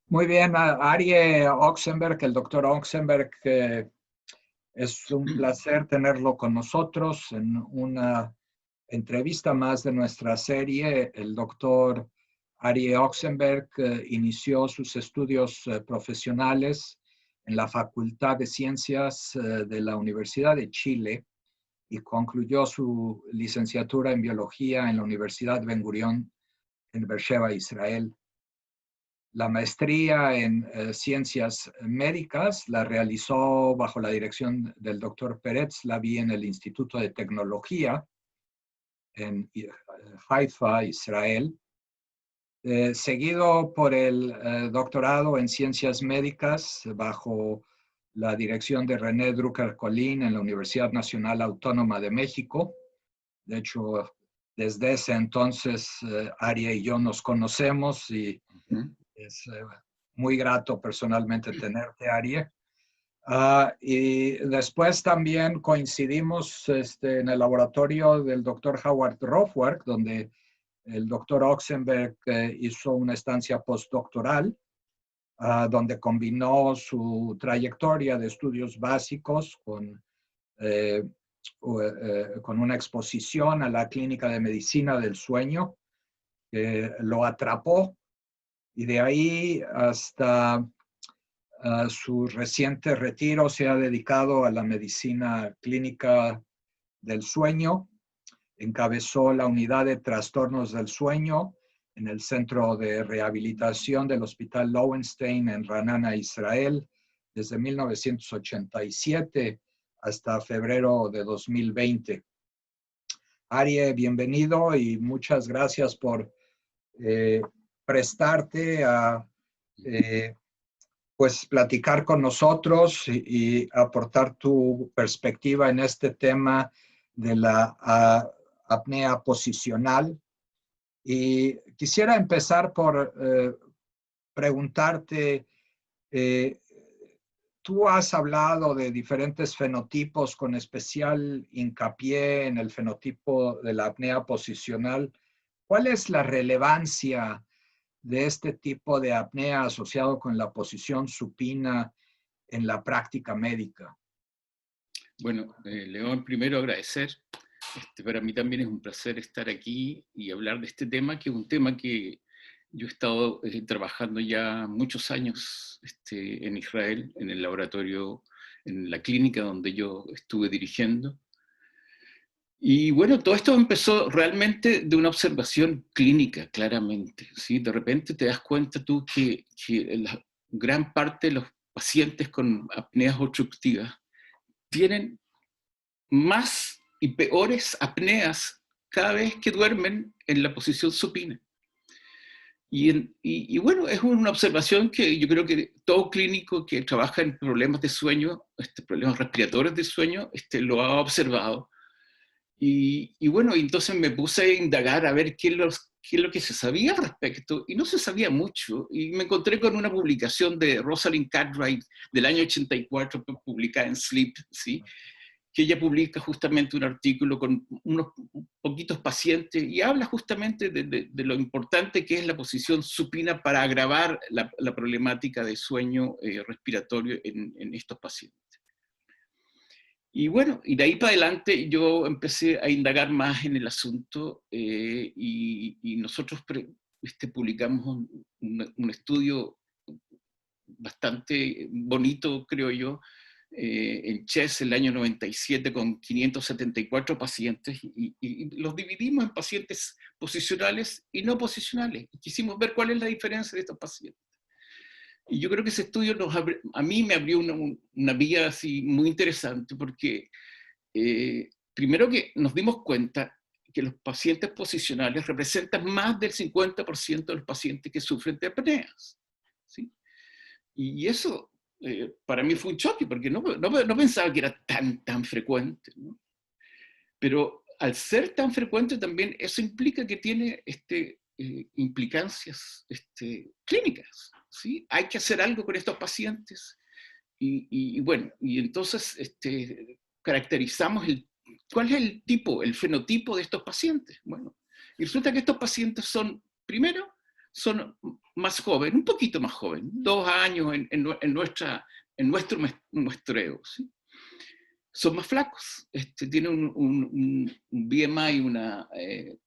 Muy bien, Arie Oxenberg, el doctor Oxenberg, es un placer tenerlo con nosotros en una entrevista más de nuestra serie. El doctor Arie Oxenberg inició sus estudios profesionales en la Facultad de Ciencias de la Universidad de Chile y concluyó su licenciatura en Biología en la Universidad Ben Gurión en Beersheba, Israel. La maestría en ciencias médicas la realizó bajo la dirección del doctor Peretz Lavi en el Instituto de Tecnología en Haifa, Israel, seguido por el doctorado en ciencias médicas bajo la dirección de René Drucker-Colin en la Universidad Nacional Autónoma de México. De hecho, desde ese entonces, Arie y yo nos conocemos y es muy grato personalmente tenerte, Arie. Y después también coincidimos en el laboratorio del doctor Howard Rothwark, donde el doctor Oxenberg hizo una estancia postdoctoral, donde combinó su trayectoria de estudios básicos con una exposición a la clínica de medicina del sueño, que lo atrapó, y de ahí hasta su reciente retiro se ha dedicado a la medicina clínica del sueño. Encabezó la unidad de trastornos del sueño en el Centro de Rehabilitación del Hospital Lowenstein en Ra'anana, Israel, desde 1987 hasta febrero de 2020. Arie, bienvenido y muchas gracias por prestarte a pues platicar con nosotros y aportar tu perspectiva en este tema de la apnea posicional. Y quisiera empezar por preguntarte, tú has hablado de diferentes fenotipos con especial hincapié en el fenotipo de la apnea posicional. ¿Cuál es la relevancia de este tipo de apnea asociado con la posición supina en la práctica médica? Bueno, León, primero agradecer. Para mí también es un placer estar aquí y hablar de este tema, que es un tema que yo he estado trabajando ya muchos años en Israel, en el laboratorio, en la clínica donde yo estuve dirigiendo. Y bueno, todo esto empezó realmente de una observación clínica, claramente, ¿sí? De repente te das cuenta tú que la gran parte de los pacientes con apneas obstructivas tienen más y peores apneas cada vez que duermen en la posición supina. Y bueno, es una observación que yo creo que todo clínico que trabaja en problemas de sueño, problemas respiratorios de sueño, lo ha observado. Y bueno, entonces me puse a indagar a ver qué es lo que se sabía al respecto, y no se sabía mucho. Y me encontré con una publicación de Rosalind Cartwright del año 84, publicada en Sleep, ¿sí? Que ella publica justamente un artículo con unos poquitos pacientes y habla justamente de lo importante que es la posición supina para agravar la problemática de sueño respiratorio en estos pacientes. Y bueno, y de ahí para adelante yo empecé a indagar más en el asunto y nosotros publicamos un estudio bastante bonito, creo yo, en Chess el año 97 con 574 pacientes y los dividimos en pacientes posicionales y no posicionales. Y quisimos ver cuál es la diferencia de estos pacientes. Y yo creo que ese estudio a mí me abrió una vía así muy interesante porque primero que nos dimos cuenta que los pacientes posicionales representan más del 50% de los pacientes que sufren de apneas, ¿sí? Y eso para mí fue un choque, porque no pensaba que era tan frecuente, ¿no? Pero al ser tan frecuente también eso implica que tiene implicancias clínicas, ¿sí? Hay que hacer algo con estos pacientes. Y bueno, y entonces caracterizamos cuál es el fenotipo de estos pacientes. Bueno, y resulta que estos pacientes primero, son más jóvenes, un poquito más jóvenes, 2 años en nuestro muestreo, ¿sí? Son más flacos, tienen un BMI,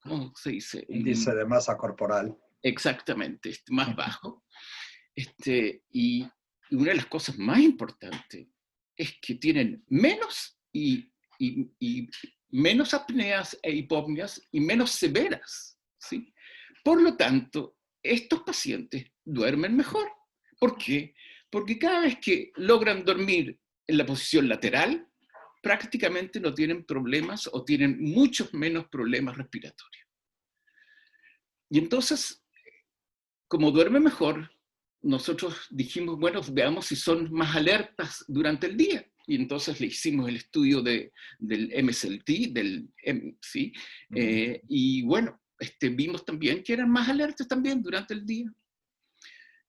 ¿cómo se dice? Índice de masa corporal. Exactamente, más bajo. Y una de las cosas más importantes es que tienen menos y menos apneas e hipopneas y menos severas, ¿sí? Por lo tanto, estos pacientes duermen mejor. ¿Por qué? Porque cada vez que logran dormir en la posición lateral, prácticamente no tienen problemas o tienen muchos menos problemas respiratorios. Y entonces, como duerme mejor, nosotros dijimos, bueno, veamos si son más alertas durante el día. Y entonces le hicimos el estudio del MSLT, ¿sí? Y bueno, vimos también que eran más alertas también durante el día.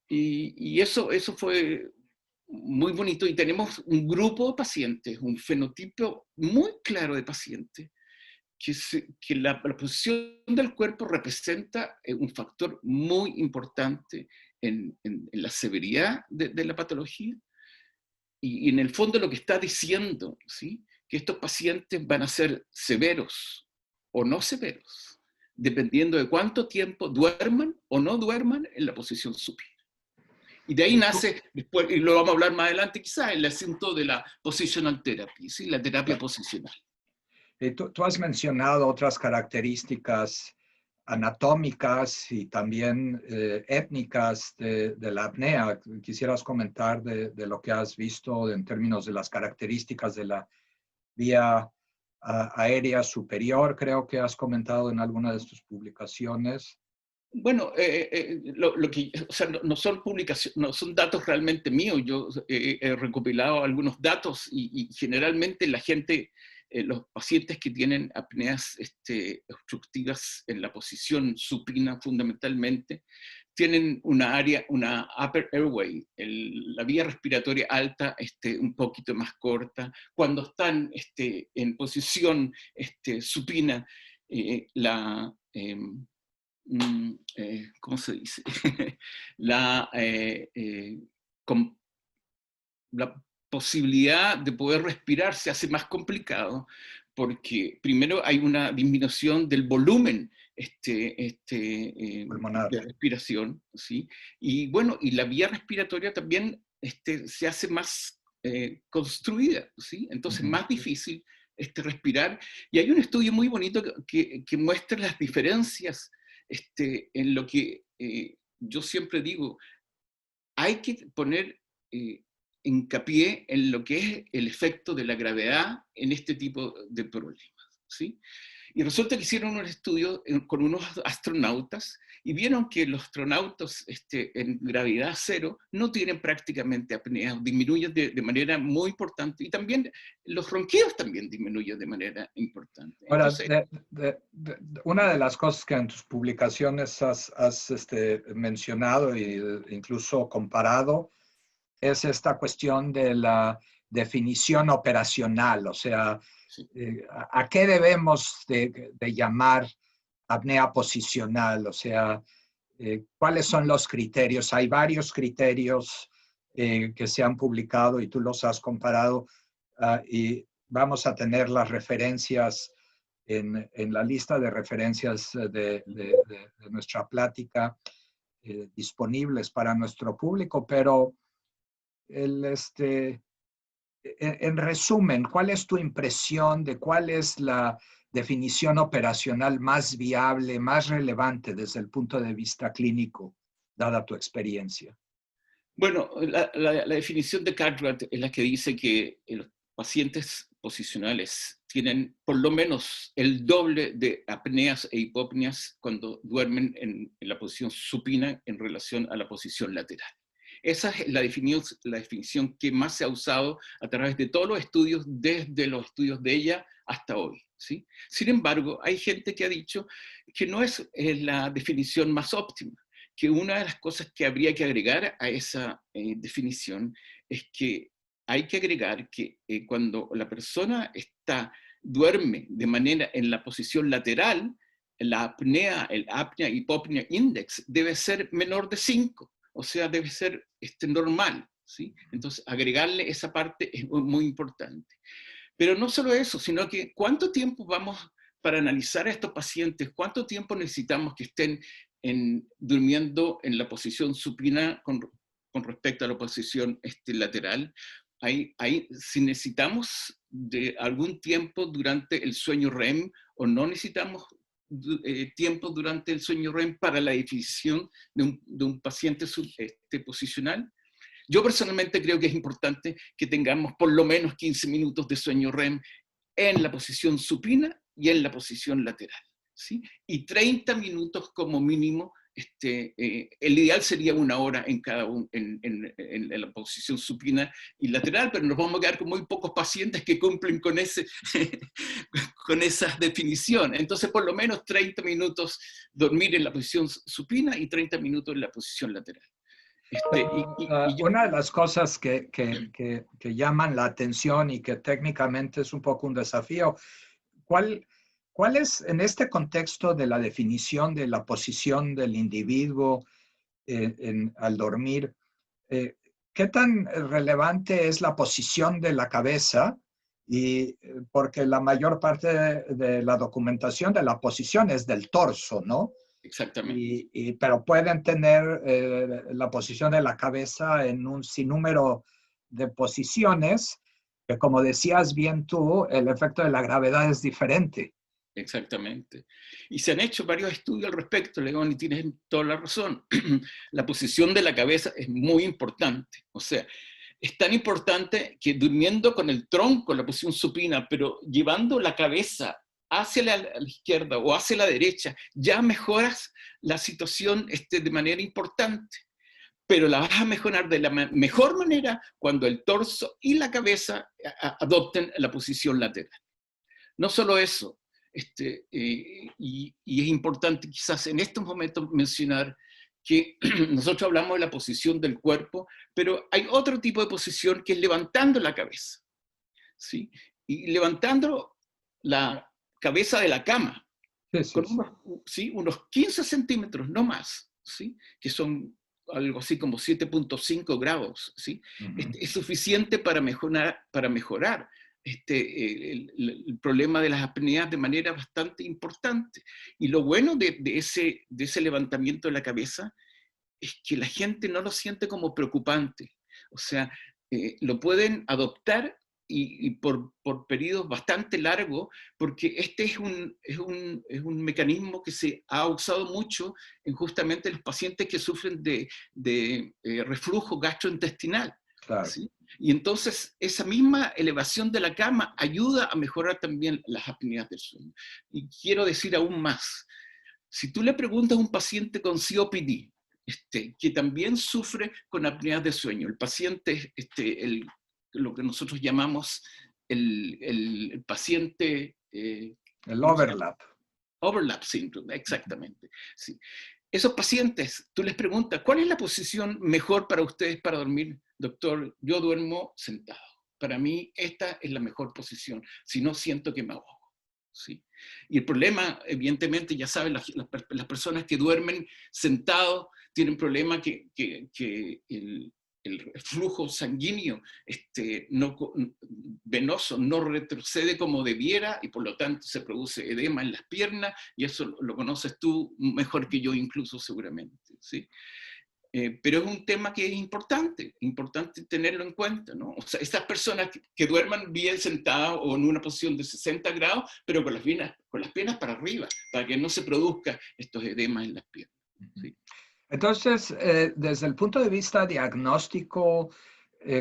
Y eso fue muy bonito. Y tenemos un grupo de pacientes, un fenotipo muy claro de pacientes, que la posición del cuerpo representa un factor muy importante en la severidad de la patología. Y en el fondo lo que está diciendo, ¿sí?, que estos pacientes van a ser severos o no severos, dependiendo de cuánto tiempo duerman o no duerman en la posición supina. Y de ahí nace, después, y lo vamos a hablar más adelante quizás, el asunto de la positional therapy, ¿sí?, la terapia posicional. Tú has mencionado otras características anatómicas y también étnicas de la apnea. ¿Quisieras comentar de lo que has visto en términos de las características de la vía aérea superior? Creo que has comentado en alguna de tus publicaciones. Bueno, o sea, no son publicaciones, no son datos realmente míos. Yo he recopilado algunos datos y generalmente la gente, los pacientes que tienen apneas obstructivas en la posición supina fundamentalmente, tienen una upper airway, la vía respiratoria alta, un poquito más corta. Cuando están en posición supina, ¿cómo se dice? la, la posibilidad de poder respirar se hace más complicado porque primero hay una disminución del volumen Pulmonar. de respiración, ¿sí? Y bueno, y la vía respiratoria también se hace más construida, ¿sí? Entonces más difícil respirar. Y hay un estudio muy bonito que muestra las diferencias en lo que yo siempre digo, hay que poner hincapié en lo que es el efecto de la gravedad en este tipo de problemas, ¿sí? Y resulta que hicieron un estudio con unos astronautas y vieron que los astronautas en gravedad cero no tienen prácticamente apnea, disminuyen de manera muy importante, y también los ronquidos también disminuyen de manera importante. Ahora, Entonces, una de las cosas que en tus publicaciones has mencionado e incluso comparado es esta cuestión de la definición operacional, o sea, sí. ¿A qué debemos de llamar apnea posicional? O sea, ¿cuáles son los criterios? Hay varios criterios que se han publicado y tú los has comparado, y vamos a tener las referencias en la lista de referencias de nuestra plática disponibles para nuestro público, pero en resumen, ¿cuál es tu impresión de cuál es la definición operacional más viable, más relevante desde el punto de vista clínico, dada tu experiencia? Bueno, la definición de Cartwright es la que dice que los pacientes posicionales tienen por lo menos el doble de apneas e hipopneas cuando duermen en la posición supina en relación a la posición lateral. Esa es la definición que más se ha usado a través de todos los estudios, desde los estudios de ella hasta hoy, ¿sí? Sin embargo, hay gente que ha dicho que no es la definición más óptima, que una de las cosas que habría que agregar a esa definición es que hay que agregar que cuando la persona duerme de manera en la posición lateral, la apnea, el apnea-hipopnea index debe ser menor de 5, o sea, debe ser normal, ¿sí? Entonces, agregarle esa parte es muy importante. Pero no solo eso, sino que ¿cuánto tiempo vamos para analizar a estos pacientes? ¿Cuánto tiempo necesitamos que estén durmiendo en la posición supina con respecto a la posición lateral? Si necesitamos de algún tiempo durante el sueño REM o no necesitamos tiempo durante el sueño REM para la definición de un paciente posicional. Yo personalmente creo que es importante que tengamos por lo menos 15 minutos de sueño REM en la posición supina y en la posición lateral, ¿sí? Y 30 minutos como mínimo. El ideal sería 1 hora en cada en la posición supina y lateral, pero nos vamos a quedar con muy pocos pacientes que cumplen con con esa definición. Entonces, por lo menos 30 minutos dormir en la posición supina y 30 minutos en la posición lateral. Una de las cosas que llaman la atención y que técnicamente es un poco un desafío, ¿cuál es en este contexto de la definición de la posición del individuo al dormir, qué tan relevante es la posición de la cabeza? Y porque la mayor parte de la documentación de la posición es del torso, ¿no? Exactamente. Pero pueden tener la posición de la cabeza en un sinnúmero de posiciones, que como decías bien tú, el efecto de la gravedad es diferente. Exactamente. Y se han hecho varios estudios al respecto, León, y tienes toda la razón. La posición de la cabeza es muy importante. O sea, es tan importante que durmiendo con el tronco en la posición supina, pero llevando la cabeza hacia la izquierda o hacia la derecha, ya mejoras la situación de manera importante. Pero la vas a mejorar de la mejor manera cuando el torso y la cabeza adopten la posición lateral. No solo eso, y es importante quizás en estos momentos mencionar que nosotros hablamos de la posición del cuerpo, pero hay otro tipo de posición que es levantando la cabeza, ¿sí? Y levantando la cabeza de la cama, con unos 15 centímetros, no más, ¿sí? Que son algo así como 7.5 grados, ¿sí? Es suficiente para mejorar el problema de las apneas de manera bastante importante. Y lo bueno de ese levantamiento de la cabeza es que la gente no lo siente como preocupante. O sea, lo pueden adoptar y por periodos bastante largos, porque este es un mecanismo que se ha usado mucho en justamente los pacientes que sufren de reflujo gastrointestinal. Claro. ¿Sí? Y entonces esa misma elevación de la cama ayuda a mejorar también las apneas del sueño. Y quiero decir aún más, si tú le preguntas a un paciente con COPD, que también sufre con apneas de sueño, el paciente, lo que nosotros llamamos el paciente... el overlap. Overlap syndrome, exactamente. Sí. Esos pacientes, tú les preguntas, ¿cuál es la posición mejor para ustedes para dormir? Doctor, yo duermo sentado. Para mí esta es la mejor posición, si no siento que me ahogo. ¿Sí? Y el problema, evidentemente, ya saben, las personas que duermen sentados tienen problema que el flujo sanguíneo venoso no retrocede como debiera y por lo tanto se produce edema en las piernas y eso lo conoces tú mejor que yo incluso seguramente, ¿sí? Pero es un tema que es importante tenerlo en cuenta, ¿no? O sea, estas personas que duerman bien sentadas o en una posición de 60 grados, pero con las piernas para arriba, para que no se produzca estos edemas en las piernas, ¿sí? Entonces, desde el punto de vista diagnóstico,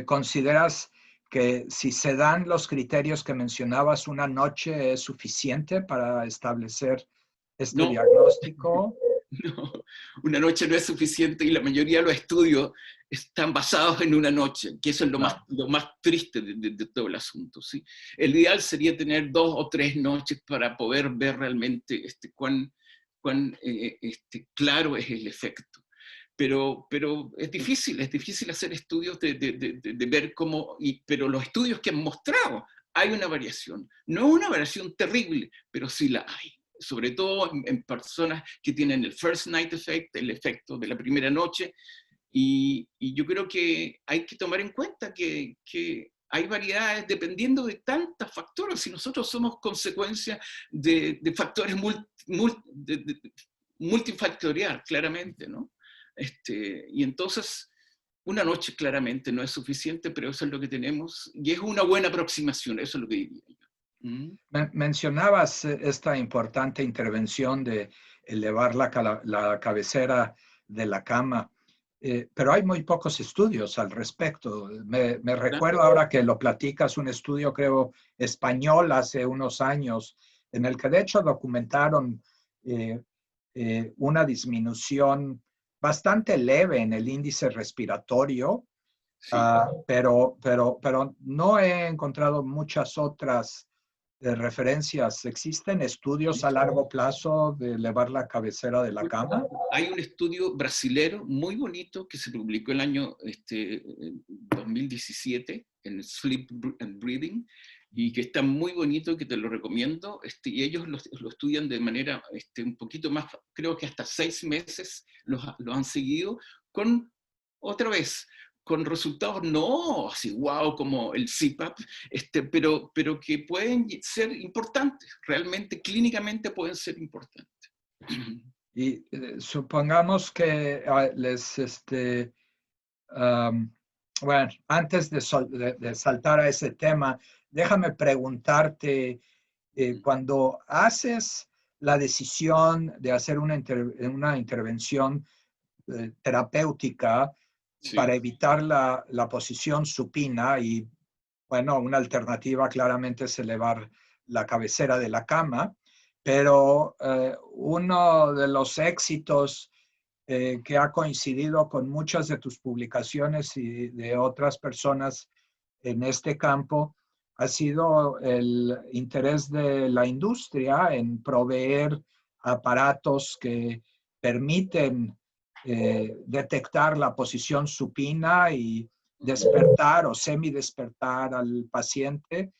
¿consideras que si se dan los criterios que mencionabas, 1 noche es suficiente para establecer este diagnóstico? No, 1 noche no es suficiente y la mayoría de los estudios están basados en 1 noche, que eso es lo más triste de todo el asunto, ¿sí? El ideal sería tener 2 o 3 noches para poder ver realmente cuán claro es el efecto. Pero es difícil hacer estudios de ver cómo, pero los estudios que han mostrado hay una variación. No una variación terrible, pero sí la hay. sobre todo en personas que tienen el first night effect, el efecto de la primera noche. Y yo creo que hay que tomar en cuenta que hay variedades dependiendo de tantos factores. Si nosotros somos consecuencia de factores multifactorial, claramente, ¿no? Y entonces, una noche claramente no es suficiente, pero eso es lo que tenemos. Y es una buena aproximación, eso es lo que diría yo. Mencionabas esta importante intervención de elevar la cabecera de la cama, pero hay muy pocos estudios al respecto. Me recuerdo ahora que lo platicas, un estudio, creo, español hace unos años, en el que de hecho documentaron una disminución bastante leve en el índice respiratorio, Sí. pero no he encontrado muchas otras referencias. ¿Existen estudios a largo plazo de elevar la cabecera de la cama? Hay un estudio brasilero muy bonito que se publicó el año 2017 en Sleep and Breathing, y que está muy bonito, que te lo recomiendo, y ellos lo estudian de manera un poquito más, creo que hasta 6 meses lo han seguido, con, otra vez, con resultados no así wow como el CPAP, pero que pueden ser importantes, realmente clínicamente pueden ser importantes. Y supongamos que bueno, antes de saltar a ese tema, déjame preguntarte, cuando haces la decisión de hacer una intervención terapéutica para Sí. evitar la posición supina, y bueno, una alternativa claramente es elevar la cabecera de la cama, pero uno de los éxitos que ha coincidido con muchas de tus publicaciones y de otras personas en este campo ha sido el interés de la industria en proveer aparatos que permiten detectar la posición supina y despertar o semidespertar al paciente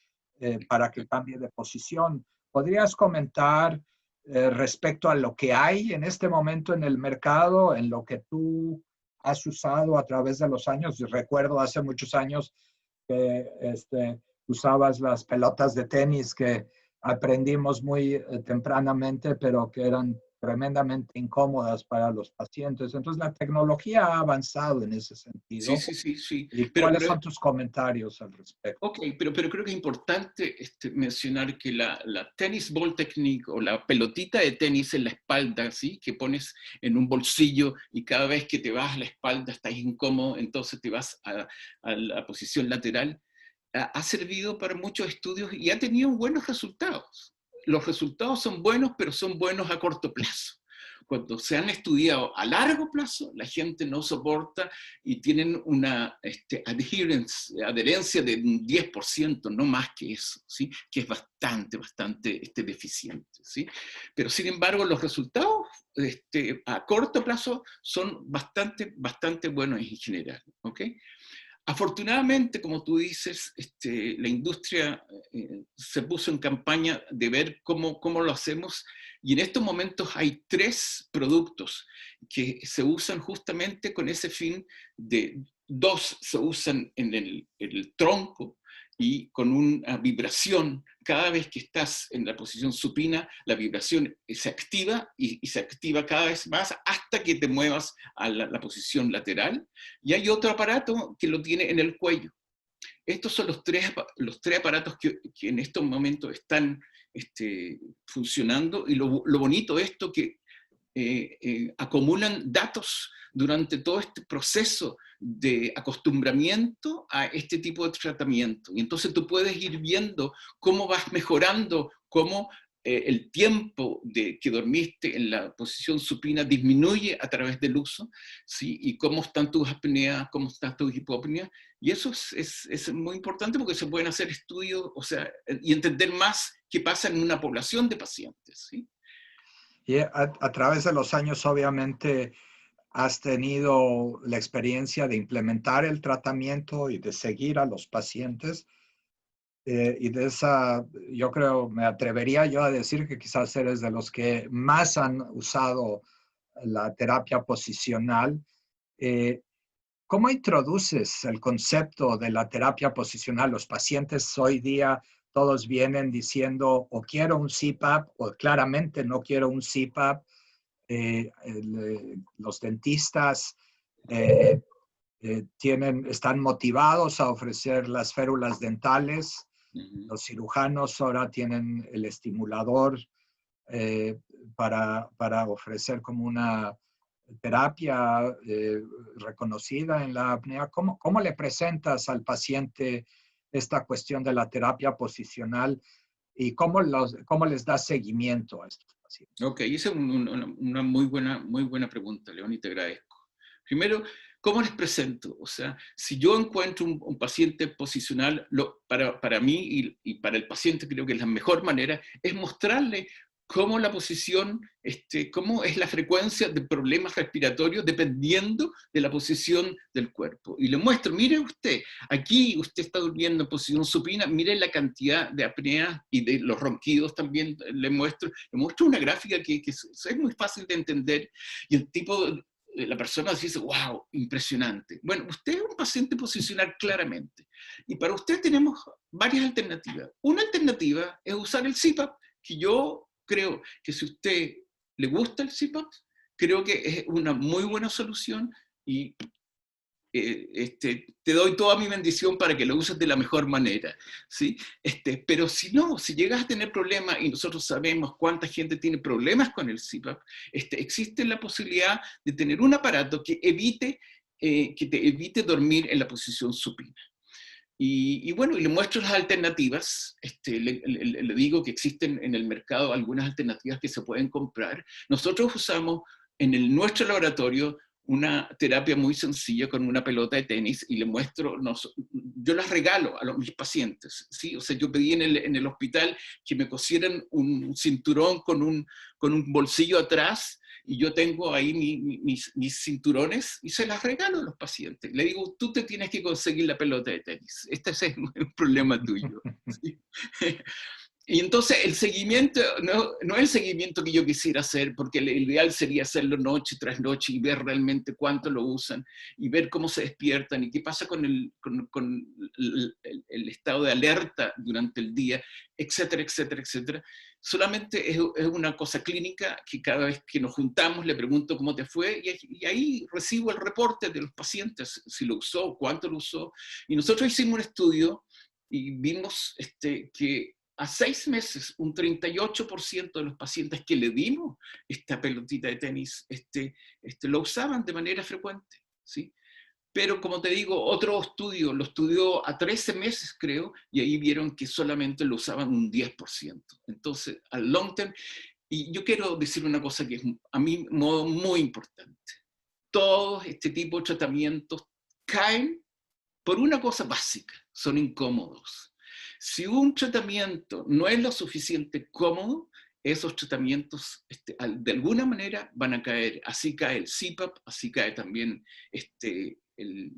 para que cambie de posición. ¿Podrías comentar respecto a lo que hay en este momento en el mercado, en lo que tú has usado a través de los años? Yo recuerdo hace muchos años que usabas las pelotas de tenis que aprendimos muy tempranamente, pero que eran tremendamente incómodas para los pacientes. Entonces, la tecnología ha avanzado en ese Sí, sentido. sí, sí, sí. ¿Y cuáles son tus comentarios al respecto? Ok, pero creo que es importante mencionar que la tennis ball technique, o la pelotita de tenis en la espalda, ¿sí? Que pones en un bolsillo y cada vez que te vas a la espalda estás incómodo, entonces te vas a la posición lateral, ha servido para muchos estudios y ha tenido buenos resultados. Los resultados son buenos, pero son buenos a corto plazo. Cuando se han estudiado a largo plazo, la gente no soporta y tienen una adherencia de un 10%, no más que eso, ¿sí? Que es bastante deficiente, ¿sí? Pero sin embargo, los resultados a corto plazo son bastante buenos en general, ¿ok? Afortunadamente, como tú dices, la industria se puso en campaña de ver cómo lo hacemos, y en estos momentos hay 3 productos que se usan justamente con ese fin. 2 se usan en el tronco y con una vibración. Cada vez que estás en la posición supina, la vibración se activa y se activa cada vez más hasta que te muevas a la posición lateral. Y hay otro aparato que lo tiene en el cuello. Estos son los tres aparatos que en estos momentos están funcionando, y lo bonito de esto que acumulan datos durante todo este proceso de acostumbramiento a este tipo de tratamiento. Y entonces tú puedes ir viendo cómo vas mejorando, cómo el tiempo que dormiste en la posición supina disminuye a través del uso, ¿sí? Y cómo están tus apneas, cómo están tus hipopneas. Y eso es muy importante porque se pueden hacer estudios, o sea, y entender más qué pasa en una población de pacientes, ¿sí? Y a través de los años, obviamente, has tenido la experiencia de implementar el tratamiento y de seguir a los pacientes. y de esa, yo creo, me atrevería yo a decir que quizás eres de los que más han usado la terapia posicional. ¿Cómo introduces el concepto de la terapia posicional? Los pacientes hoy día todos vienen diciendo o quiero un CPAP o claramente no quiero un CPAP. Los dentistas están motivados a ofrecer las férulas dentales. Los cirujanos ahora tienen el estimulador para ofrecer como una terapia reconocida en la apnea. ¿Cómo le presentas al paciente esta cuestión de la terapia posicional y cómo les das seguimiento a estos pacientes? Ok, esa es una muy buena pregunta, León, y te agradezco. Primero, ¿cómo les presento? O sea, si yo encuentro un paciente posicional, para mí y para el paciente creo que la mejor manera es mostrarle cómo la posición, cómo es la frecuencia de problemas respiratorios dependiendo de la posición del cuerpo. Y le muestro, mire usted, aquí usted está durmiendo en posición supina, mire la cantidad de apnea y de los ronquidos también le muestro una gráfica que es muy fácil de entender y el tipo... La persona dice, wow, impresionante. Bueno, usted es un paciente posicional claramente. Y para usted tenemos varias alternativas. Una alternativa es usar el CPAP, que yo creo que si a usted le gusta el CPAP, creo que es una muy buena solución y te doy toda mi bendición para que lo uses de la mejor manera, ¿sí? Pero si no, si llegas a tener problemas, y nosotros sabemos cuánta gente tiene problemas con el CPAP, existe la posibilidad de tener un aparato que te evite dormir en la posición supina. Y bueno, y le muestro las alternativas, le digo que existen en el mercado algunas alternativas que se pueden comprar. Nosotros usamos en nuestro laboratorio una terapia muy sencilla con una pelota de tenis y le muestro, yo las regalo a mis pacientes, ¿sí? O sea, yo pedí en el hospital que me cosieran un cinturón con un bolsillo atrás y yo tengo ahí mis cinturones y se las regalo a los pacientes. Le digo, tú te tienes que conseguir la pelota de tenis. Este es un problema tuyo, ¿sí? Y entonces el seguimiento no es el seguimiento que yo quisiera hacer, porque el ideal sería hacerlo noche tras noche y ver realmente cuánto lo usan y ver cómo se despiertan y qué pasa con el estado de alerta durante el día, etcétera, etcétera, etcétera. Solamente es una cosa clínica que cada vez que nos juntamos le pregunto cómo te fue y ahí recibo el reporte de los pacientes, si lo usó, cuánto lo usó. Y nosotros hicimos un estudio y vimos que a 6 meses, un 38% de los pacientes que le dimos esta pelotita de tenis lo usaban de manera frecuente, ¿sí? Pero como te digo, otro estudio lo estudió a 13 meses, creo, y ahí vieron que solamente lo usaban un 10%. Entonces, al long term, y yo quiero decir una cosa que es a mi modo muy importante. Todos este tipo de tratamientos caen por una cosa básica, son incómodos. Si un tratamiento no es lo suficiente cómodo, esos tratamientos de alguna manera van a caer. Así cae el CPAP, así cae también el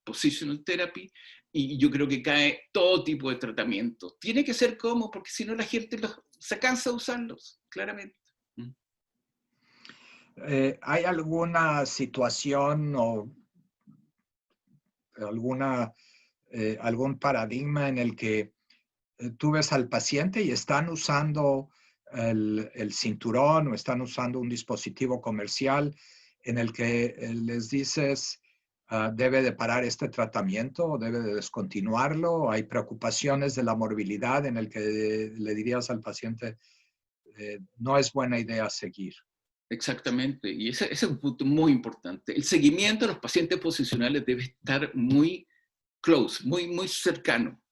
positional therapy, y yo creo que cae todo tipo de tratamiento. Tiene que ser cómodo, porque si no la gente se cansa de usarlos, claramente. ¿Hay alguna situación o algún paradigma en el que tú ves al paciente y están usando el cinturón o están usando un dispositivo comercial en el que les dices debe de parar este tratamiento o debe de descontinuarlo? ¿Hay preocupaciones de la morbilidad en el que le dirías al paciente no es buena idea seguir? Exactamente, y ese es un punto muy importante. El seguimiento de los pacientes posicionales debe estar muy close, muy cercano,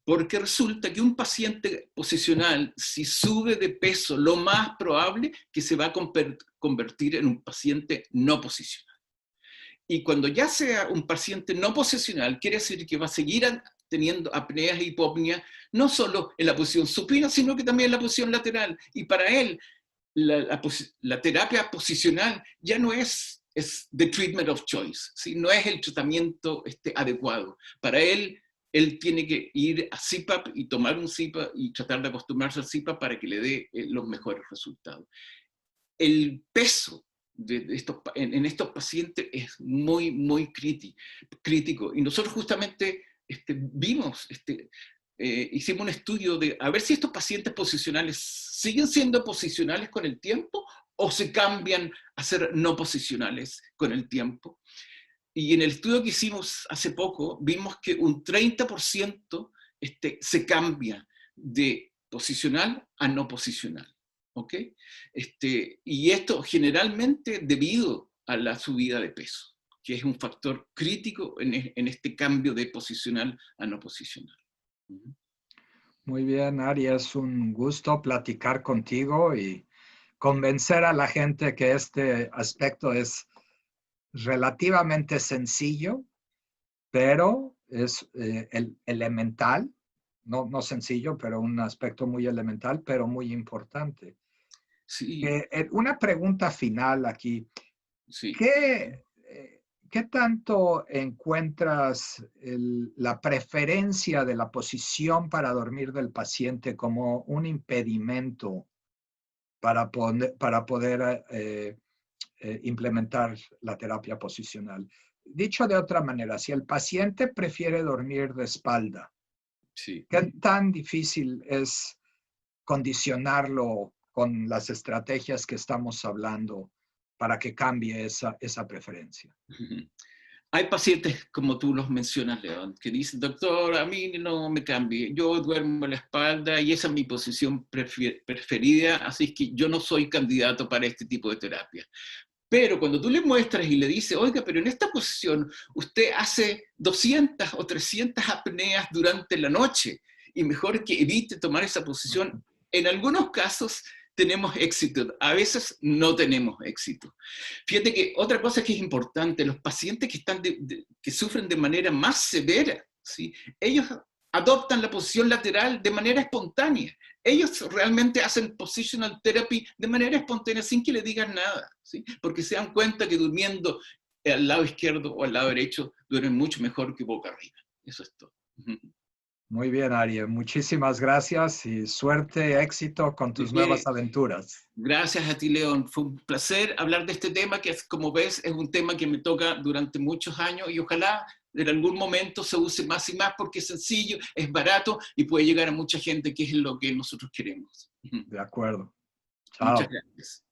porque resulta que un paciente posicional, si sube de peso, lo más probable que se va a convertir en un paciente no posicional. Y cuando ya sea un paciente no posicional, quiere decir que va a seguir teniendo apneas e hipopnea, no solo en la posición supina, sino que también en la posición lateral. Y para él, la terapia posicional ya no es the treatment of choice, ¿sí? No es el tratamiento adecuado. Para él, él tiene que ir a CPAP y tomar un CPAP y tratar de acostumbrarse al CPAP para que le dé los mejores resultados. El peso en estos pacientes es muy, muy crítico. Y nosotros justamente hicimos un estudio de a ver si estos pacientes posicionales siguen siendo posicionales con el tiempo o se cambian a ser no posicionales con el tiempo. Y en el estudio que hicimos hace poco, vimos que un 30% se cambia de posicional a no posicional. ¿Ok? Y esto generalmente debido a la subida de peso, que es un factor crítico en este cambio de posicional a no posicional. Muy bien, Ari, es un gusto platicar contigo y convencer a la gente que este aspecto es relativamente sencillo, pero es elemental, no sencillo, pero un aspecto muy elemental, pero muy importante. Sí, Una pregunta final aquí. sí. ¿Qué tanto encuentras la preferencia de la posición para dormir del paciente como un impedimento para poder implementar la terapia posicional? Dicho de otra manera, si el paciente prefiere dormir de espalda, Sí. ¿qué tan difícil es condicionarlo con las estrategias que estamos hablando para que cambie esa preferencia? Hay pacientes, como tú los mencionas, León, que dicen, doctor, a mí no me cambie, yo duermo en la espalda y esa es mi posición preferida, así que yo no soy candidato para este tipo de terapia. Pero cuando tú le muestras y le dices, oiga, pero en esta posición usted hace 200 o 300 apneas durante la noche y mejor que evite tomar esa posición, en algunos casos tenemos éxito, a veces no tenemos éxito. Fíjate que otra cosa que es importante, los pacientes que sufren de manera más severa, ¿sí? Ellos adoptan la posición lateral de manera espontánea. Ellos realmente hacen positional therapy de manera espontánea sin que le digan nada, ¿sí? Porque se dan cuenta que durmiendo al lado izquierdo o al lado derecho duermen mucho mejor que boca arriba. Eso es todo. Muy bien, Ari. Muchísimas gracias y suerte, éxito con tus nuevas aventuras. Gracias a ti, León. Fue un placer hablar de este tema que, como ves, es un tema que me toca durante muchos años y ojalá en algún momento se use más y más porque es sencillo, es barato y puede llegar a mucha gente, que es lo que nosotros queremos. De acuerdo. Muchas Chao. gracias.